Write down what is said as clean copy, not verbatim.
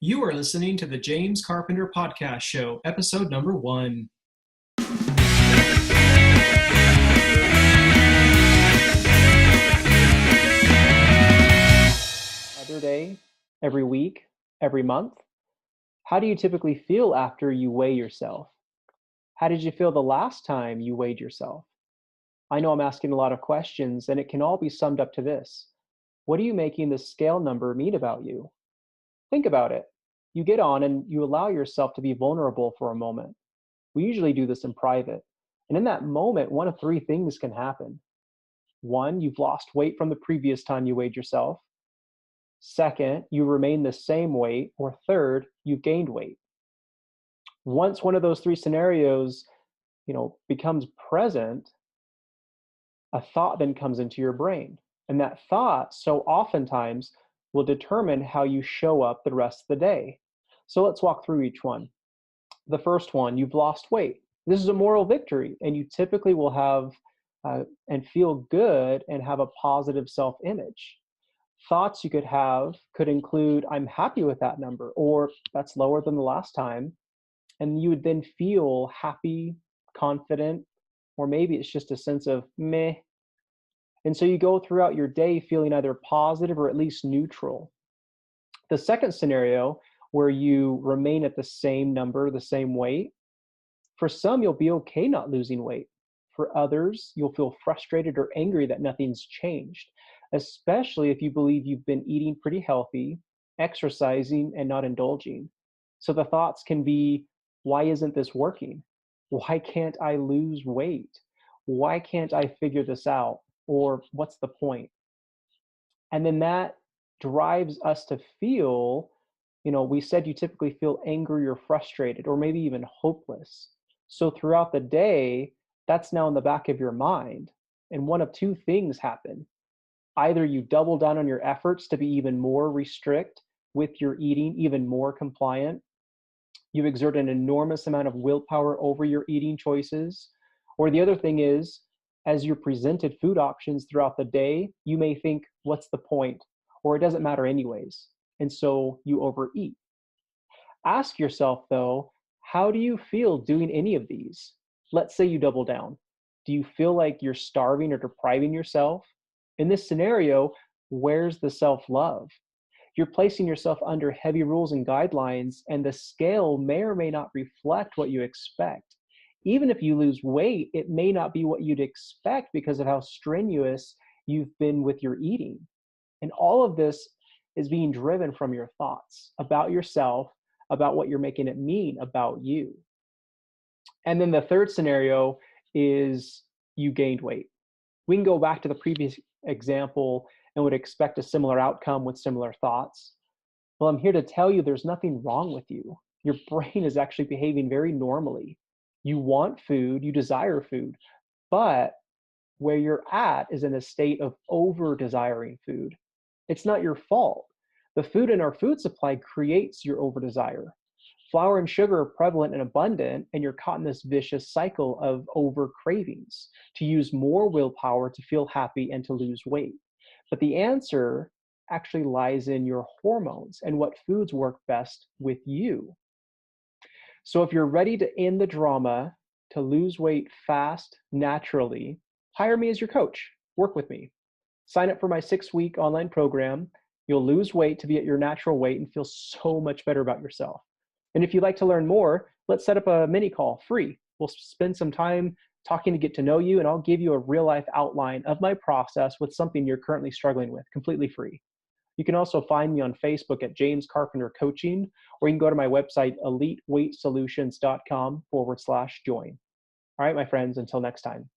You are listening to the James Carpenter Podcast Show, episode number 1. Other day, every week, every month? How do you typically feel after you weigh yourself? How did you feel the last time you weighed yourself? I know I'm asking a lot of questions, and it can all be summed up to this. What are you making the scale number mean about you? Think about it. You get on and you allow yourself to be vulnerable for a moment. We usually do this in private. And in that moment, one of 3 things can happen. 1, you've lost weight from the previous time you weighed yourself. 2nd, you remain the same weight. Or 3rd, you've gained weight. Once one of those 3 scenarios, becomes present, a thought then comes into your brain. And that thought, so oftentimes, will determine how you show up the rest of the day. So let's walk through each one. The first one, you've lost weight. This is a moral victory, and you typically will have and feel good and have a positive self-image. Thoughts you could have could include, I'm happy with that number, or that's lower than the last time. And you would then feel happy, confident, or maybe it's just a sense of meh. And so you go throughout your day feeling either positive or at least neutral. The second scenario, where you remain at the same number, the same weight, for some, you'll be okay not losing weight. For others, you'll feel frustrated or angry that nothing's changed, especially if you believe you've been eating pretty healthy, exercising, and not indulging. So the thoughts can be, why isn't this working? Why can't I lose weight? Why can't I figure this out? Or what's the point? And then that drives us to feel, we said you typically feel angry or frustrated or maybe even hopeless. So throughout the day, that's now in the back of your mind. And one of 2 things happen. Either you double down on your efforts to be even more restrict with your eating, even more compliant. You exert an enormous amount of willpower over your eating choices. Or the other thing is, as you're presented food options throughout the day, you may think, what's the point? Or it doesn't matter anyways. And so you overeat. Ask yourself, though, how do you feel doing any of these? Let's say you double down. Do you feel like you're starving or depriving yourself? In this scenario, where's the self-love? You're placing yourself under heavy rules and guidelines, and the scale may or may not reflect what you expect. Even if you lose weight, it may not be what you'd expect because of how strenuous you've been with your eating. And all of this is being driven from your thoughts about yourself, about what you're making it mean about you. And then the third scenario is you gained weight. We can go back to the previous example and would expect a similar outcome with similar thoughts. Well, I'm here to tell you there's nothing wrong with you. Your brain is actually behaving very normally. You want food, you desire food, but where you're at is in a state of over-desiring food. It's not your fault. The food in our food supply creates your over-desire. Flour and sugar are prevalent and abundant, and you're caught in this vicious cycle of over-cravings to use more willpower to feel happy and to lose weight. But the answer actually lies in your hormones and what foods work best with you. So if you're ready to end the drama, to lose weight fast, naturally, hire me as your coach. Work with me. Sign up for my 6-week online program. You'll lose weight to be at your natural weight and feel so much better about yourself. And if you'd like to learn more, let's set up a mini call, free. We'll spend some time talking to get to know you, and I'll give you a real-life outline of my process with something you're currently struggling with, completely free. You can also find me on Facebook at James Carpenter Coaching, or you can go to my website, eliteweightsolutions.com/join. All right, my friends, until next time.